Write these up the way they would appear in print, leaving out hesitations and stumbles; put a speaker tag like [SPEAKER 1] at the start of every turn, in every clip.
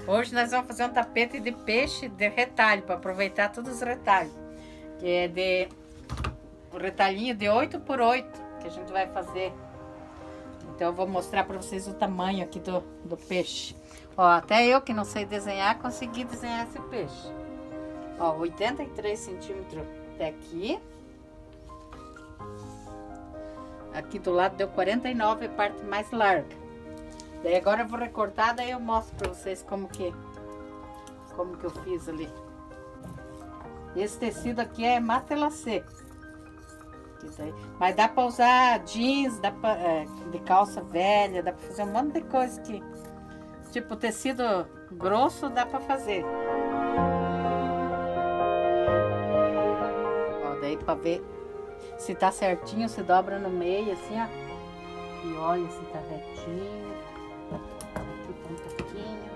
[SPEAKER 1] Hoje nós vamos fazer um tapete de peixe de retalho, para aproveitar todos os retalhos. Que é de um retalhinho de 8 por 8 que a gente vai fazer. Então eu vou mostrar para vocês o tamanho aqui do peixe. Ó, até eu que não sei desenhar, consegui desenhar esse peixe. Ó, 83 centímetros até aqui. Aqui do lado deu 49, a parte mais larga. Daí agora eu vou recortar, daí eu mostro pra vocês como que eu fiz ali. Esse tecido aqui é matelacê. Mas dá pra usar jeans, dá pra, de calça velha, dá pra fazer um monte de coisa que... Tipo, tecido grosso dá pra fazer. Ó, daí pra ver se tá certinho, se dobra no meio, assim, ó. E olha se tá retinho. Aqui tá um pouquinho.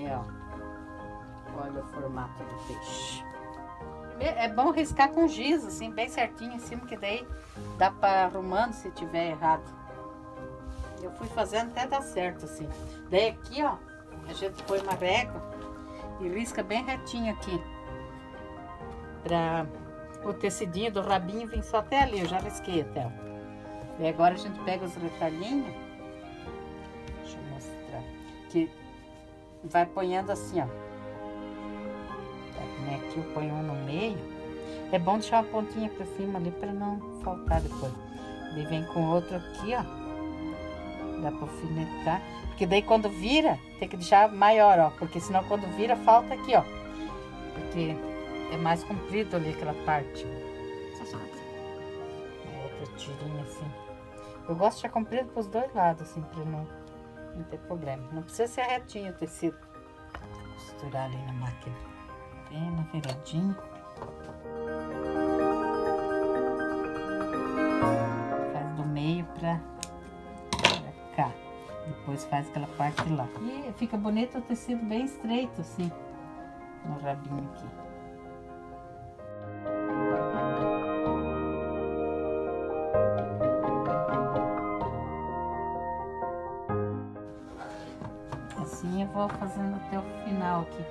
[SPEAKER 1] Ó. Olha o formato do peixe. É bom riscar com giz, assim, bem certinho em cima, que daí dá pra arrumando se tiver errado. Eu fui fazendo até dar certo, assim. Daí aqui, ó, a gente põe uma régua e risca bem retinho aqui. Pra o tecidinho do rabinho vir só até ali, eu já risquei até. E agora a gente pega os retalhinhos. Deixa eu mostrar. Que vai ponhando assim, ó. Aqui eu ponho um no meio. É bom deixar uma pontinha pra cima ali pra não faltar depois. Daí vem com outro aqui, ó. Dá pra alfinetar. Porque daí quando vira, tem que deixar maior, ó. Porque senão quando vira, falta aqui, ó. Porque é mais comprido ali aquela parte. Outra tirinha assim. Eu gosto de deixar comprido pros dois lados, assim, pra não ter problema. Não precisa ser retinho o tecido. Vou costurar ali na máquina. Bem na viradinha. Faz do meio pra cá. Depois faz aquela parte lá. E fica bonito o tecido bem estreito, assim, no rabinho aqui. Assim eu vou fazendo até o final aqui.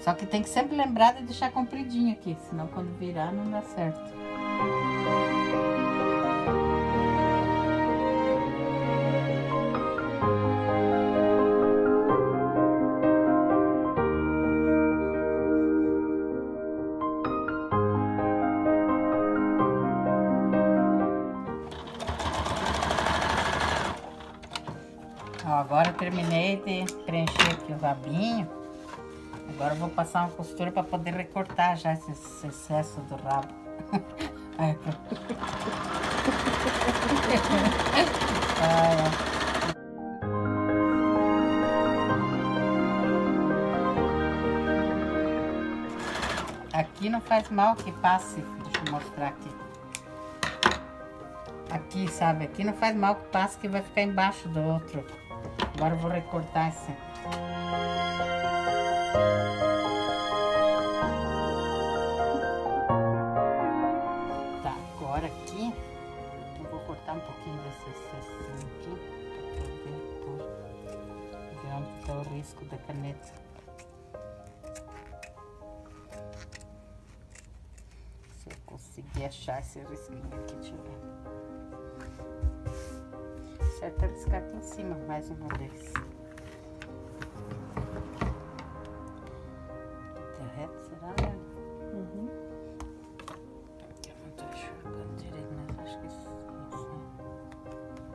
[SPEAKER 1] Só que tem que sempre lembrar de deixar compridinho aqui, senão quando virar não dá certo. Ó, agora eu terminei de preencher aqui o rabinho. Agora eu vou passar uma costura para poder recortar já esse excesso do rabo. Aqui não faz mal que passe. Deixa eu mostrar aqui. Aqui, sabe? Aqui não faz mal que passe, que vai ficar embaixo do outro. Agora eu vou recortar esse. Tá, agora aqui eu vou cortar um pouquinho desse excesso aqui pra ver onde tá o risco da caneta. Se eu conseguir achar esse risquinho aqui, deixa eu ver. Certo é riscar aqui em cima mais uma vez. Tá reto, será, né? Uhum. Eu não tô enxergando direito, mas acho que isso.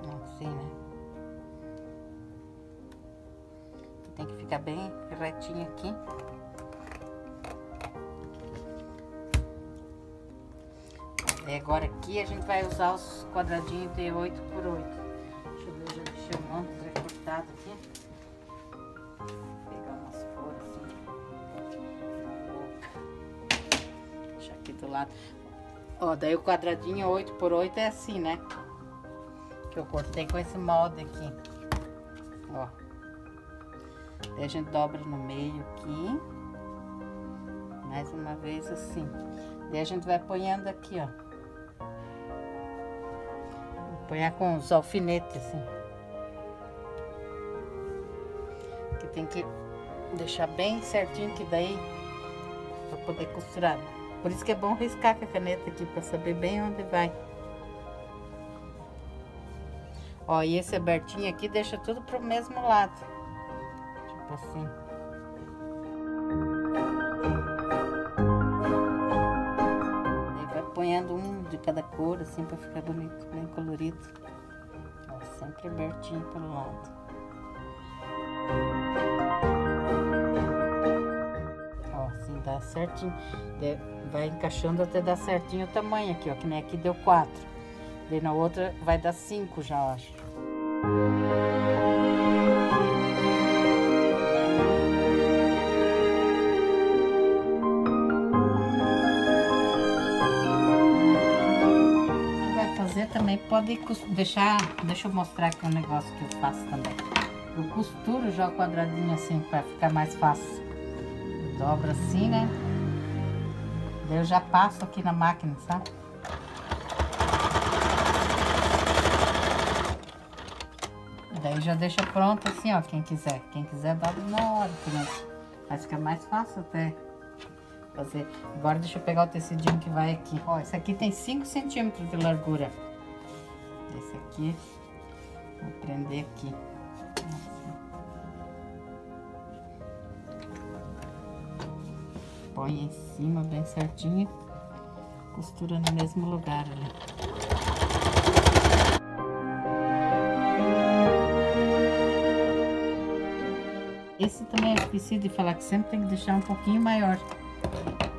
[SPEAKER 1] Não, sim, né? Tem que ficar bem retinho aqui. E agora aqui a gente vai usar os quadradinhos de 8 por 8. Deixa eu ver, já deixei um monte recortado aqui. Vou pegar umas cores assim. Deixa aqui do lado. Ó, daí o quadradinho 8 por 8 é assim, né? Que eu cortei com esse molde aqui. Ó. Daí a gente dobra no meio aqui. Mais uma vez assim. Daí a gente vai apoiando aqui, ó. Vou apoiar com os alfinetes, assim. tem que deixar bem certinho, que daí pra poder costurar. Por isso que é bom riscar com a caneta aqui, pra saber bem onde vai. Ó, e esse abertinho aqui deixa tudo pro mesmo lado. Tipo assim. Aí vai ponhando um de cada cor, assim, pra ficar bonito, bem colorido. Ó, sempre abertinho pelo lado. Ó, assim dá certinho. Vai encaixando até dar certinho o tamanho aqui, ó. Que nem aqui deu 4. Daí na outra vai dar 5 já, eu acho. Vai fazer também, pode deixar. Deixa eu mostrar aqui um negócio que eu faço também. Eu costuro já o quadradinho assim para ficar mais fácil. Dobra assim, né? Daí eu já passo aqui na máquina, sabe? Daí já deixa pronto assim, ó, quem quiser. Quem quiser dobra na hora também. Mas fica mais fácil até fazer. Agora deixa eu pegar o tecidinho que vai aqui. Ó, esse aqui tem 5 centímetros de largura. Esse aqui, vou prender aqui. Assim. Põe em cima bem certinho. Costura no mesmo lugar ali. Esse também eu esqueci de falar que sempre tem que deixar um pouquinho maior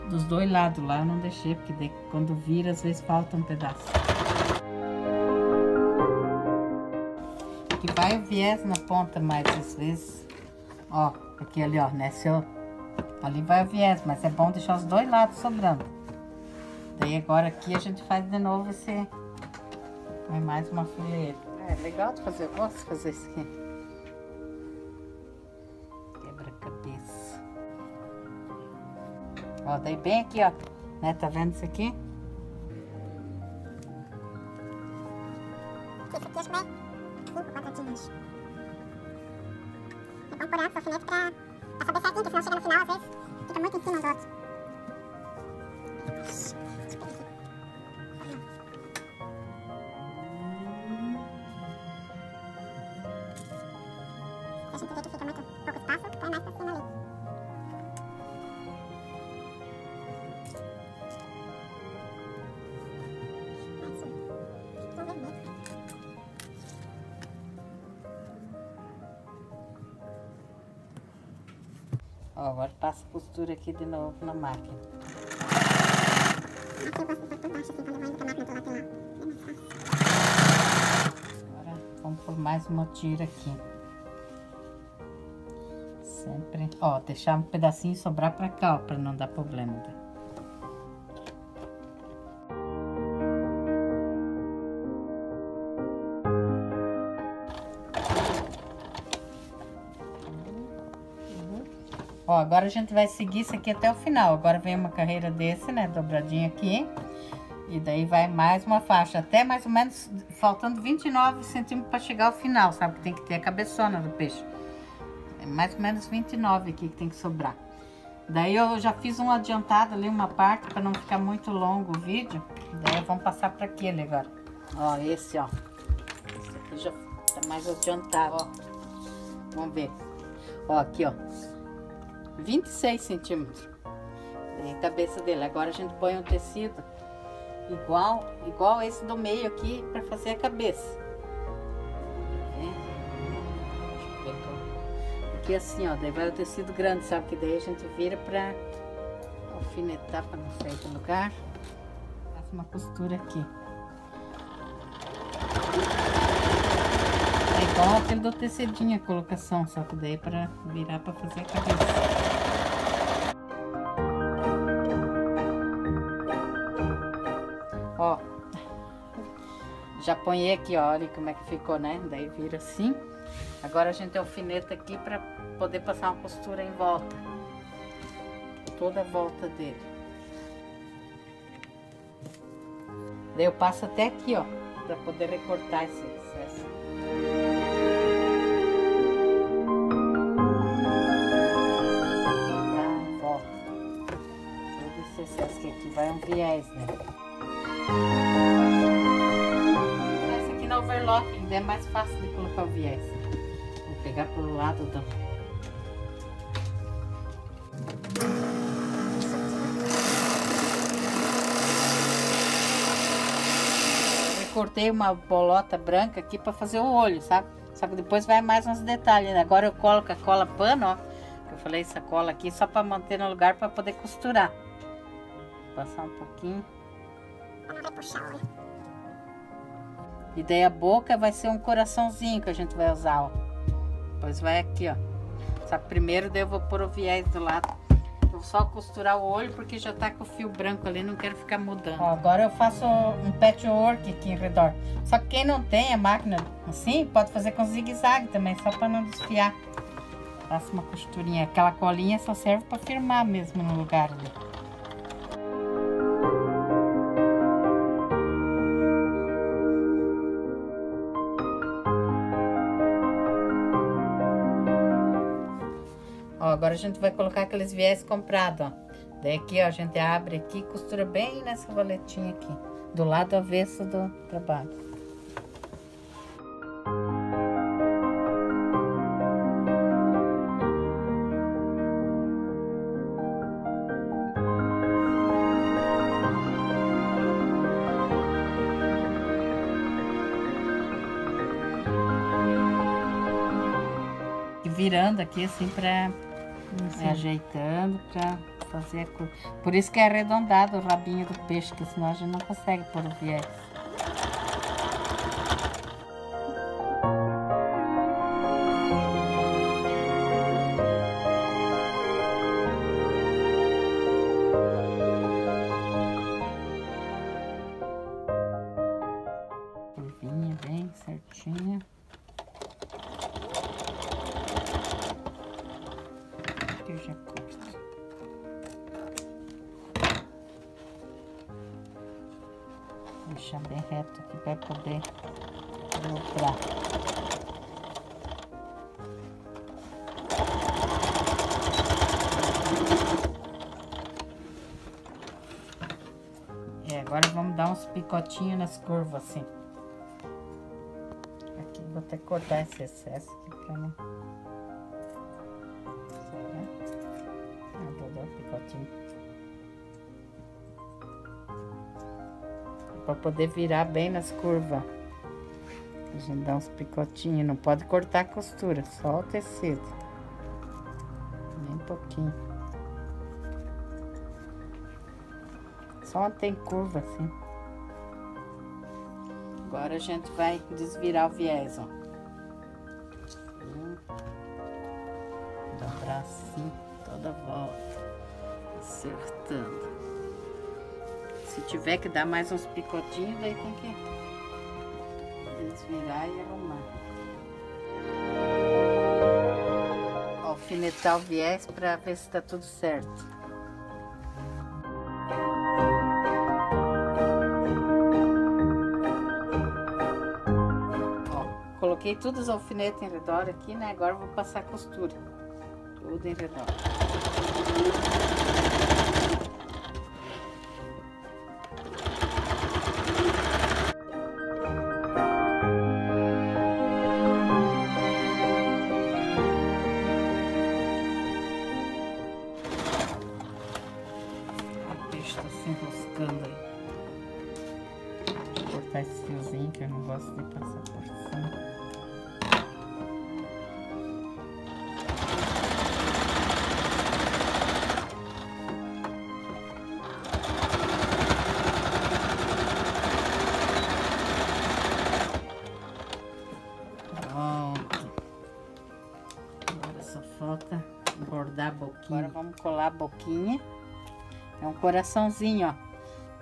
[SPEAKER 1] dos dois lados. Lá eu não deixei, porque daí, quando vira, às vezes falta um pedaço. Que vai o viés na ponta, mas às vezes, ó, aqui ali, ó, nesse, ó, ali vai o viés, mas é bom deixar os dois lados sobrando. Daí agora aqui a gente faz de novo esse, vai mais uma fileira. É legal de fazer, eu gosto de fazer isso aqui. Quebra-cabeça. Ó, daí bem aqui, ó, né, tá vendo isso aqui?
[SPEAKER 2] Esse aqui acho que vai 5 quadradinhos. É bom pôr antes o alfinete pra saber certinho, porque senão chega no final, às vezes, fica muito em cima um do outro. Se a gente vê que fica muito pouco espaço, põe mais pra cima ali.
[SPEAKER 1] Ó, agora passa a costura aqui de novo na máquina.
[SPEAKER 2] Aqui eu gosto de pôr por baixo, assim, quando eu vou indo pra máquina do lateral. Bem mais fácil.
[SPEAKER 1] Agora vamos por mais uma tira aqui. Sempre, ó, deixar um pedacinho sobrar pra cá, ó, pra não dar problema, tá? Ó, agora a gente vai seguir isso aqui até o final. Agora vem uma carreira desse, né, dobradinho aqui. E daí vai mais uma faixa, até mais ou menos faltando 29 centímetros para chegar ao final, sabe? Que tem que ter a cabeçona do peixe. É mais ou menos 29 aqui que tem que sobrar. Daí eu já fiz um adiantado ali, uma parte, para não ficar muito longo o vídeo. Daí vamos passar para aquele agora. Ó, esse, ó. Esse aqui já tá mais adiantado, ó. Vamos ver. Ó, aqui, ó. 26 centímetros. Daí a cabeça dele. Agora a gente põe um tecido igual esse do meio aqui para fazer a cabeça. Aqui assim, ó, daí vai o tecido grande, sabe? Que daí a gente vira pra alfinetar para não sair do lugar. Faz uma costura aqui. É igual aquele do tecidinho a colocação, só que daí para virar para fazer a cabeça. Ó, já põe aqui, ó, olha como é que ficou, né? Daí vira assim. Agora a gente alfineta aqui para poder passar uma costura em volta. Toda a volta dele. Daí eu passo até aqui, ó, para poder recortar esse excesso. viés, né? Essa aqui na overlock ainda é mais fácil de colocar o viés. Vou pegar pelo lado do... Cortei uma bolota branca aqui para fazer o olho, sabe? Só que depois vai mais uns detalhes, né? Agora eu coloco a cola pano, ó. Eu falei essa cola aqui só para manter no lugar para poder costurar. Vou passar um pouquinho. E daí a boca vai ser um coraçãozinho que a gente vai usar, ó. Depois vai aqui, ó. Só que primeiro daí eu vou pôr o viés do lado. Vou só costurar o olho porque já tá com o fio branco ali, não quero ficar mudando. Ó, agora eu faço um patchwork aqui em redor. Só que quem não tem a máquina assim, pode fazer com zigue-zague também, só para não desfiar. Faço uma costurinha. Aquela colinha só serve para firmar mesmo no lugar ali. Ó, agora a gente vai colocar aqueles viés comprados, ó. Daí aqui, ó, a gente abre aqui e costura bem nessa valetinha aqui, do lado avesso do trabalho. E virando aqui assim pra... ajeitando pra fazer a cor. Por isso que é arredondado o rabinho do peixe, que senão a gente não consegue pôr o viés. Curvinha bem certinha. Eu já corto. Deixar bem reto aqui para poder dobrar. Agora vamos dar uns picotinhos nas curvas assim. Aqui vou até cortar esse excesso aqui para não... Vou dar um picotinho para poder virar bem nas curvas. A gente dá uns picotinhos, não pode cortar a costura, só o tecido, bem pouquinho, só onde tem curva assim. Agora a gente vai desvirar o viés, ó. Dobrar assim toda volta, acertando. Se tiver que dar mais uns picotinhos, daí tem que desvirar e arrumar. Alfinetar o viés para ver se tá tudo certo. Ó, coloquei todos os alfinetes em redor aqui, né? Agora eu vou passar a costura. Tudo em redor. O peixe tá se enroscando aí. Vou cortar esse fiozinho que eu não gosto de passar por cima. Falta bordar a boquinha. Agora vamos colar a boquinha. É um coraçãozinho, ó.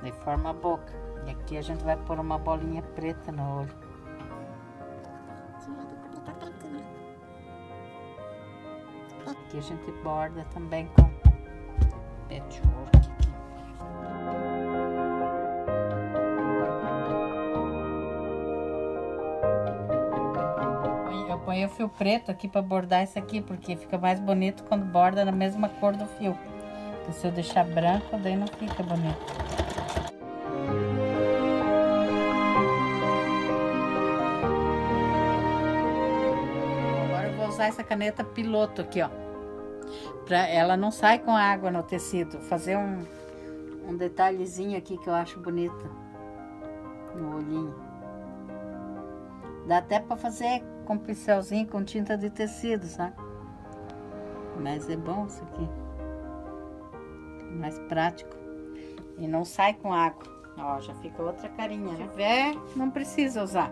[SPEAKER 1] Daí forma a boca. E aqui a gente vai pôr uma bolinha preta no olho. Aqui a gente borda também com patchwork aqui. Eu ponho o fio preto aqui para bordar isso aqui, porque fica mais bonito quando borda na mesma cor do fio. Porque se eu deixar branco, daí não fica bonito. usar essa caneta piloto aqui, ó. Ela não sai com água no tecido. Fazer um detalhezinho aqui que eu acho bonito no olhinho. Dá até pra fazer com pincelzinho, com tinta de tecido, sabe? Mas é bom isso aqui. Mais prático. E não sai com água. Ó, já fica outra carinha, né? Se tiver, não precisa usar.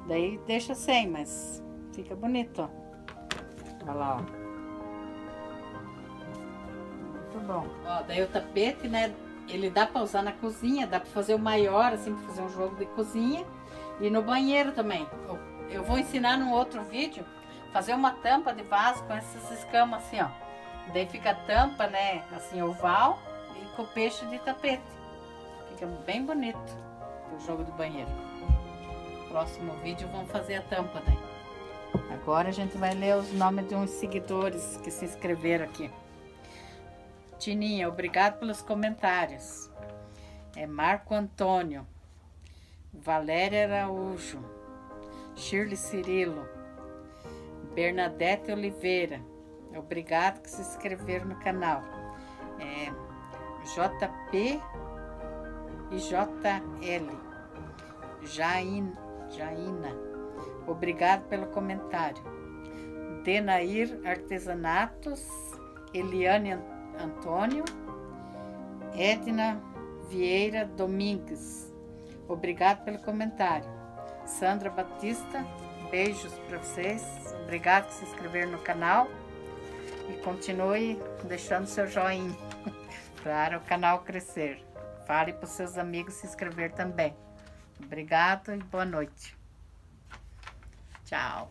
[SPEAKER 1] Daí deixa sem, mas fica bonito, ó. Olha lá, ó. Muito bom. Ó, daí o tapete, né? Ele dá pra usar na cozinha, dá pra fazer o maior, assim, pra fazer um jogo de cozinha. E no banheiro também. Eu vou ensinar num outro vídeo fazer uma tampa de vaso com essas escamas assim, ó. Daí fica a tampa, né, assim, oval e com peixe de tapete. Fica bem bonito o jogo do banheiro. Próximo vídeo vamos fazer a tampa daí. Agora a gente vai ler os nomes de uns seguidores que se inscreveram aqui. Tininha, obrigado pelos comentários. É Marco Antônio, Valéria Araújo, Shirley Cirilo, Bernadette Oliveira, obrigado que se inscreveram no canal. JP e JL, Jaina, obrigado pelo comentário. Denair Artesanatos, Eliane Antônio, Edna Vieira Domingues, obrigado pelo comentário. Sandra Batista, beijos para vocês. Obrigado por se inscrever no canal. E continue deixando seu joinha para o canal crescer. Fale para os seus amigos se inscrever também. Obrigado e boa noite. Tchau.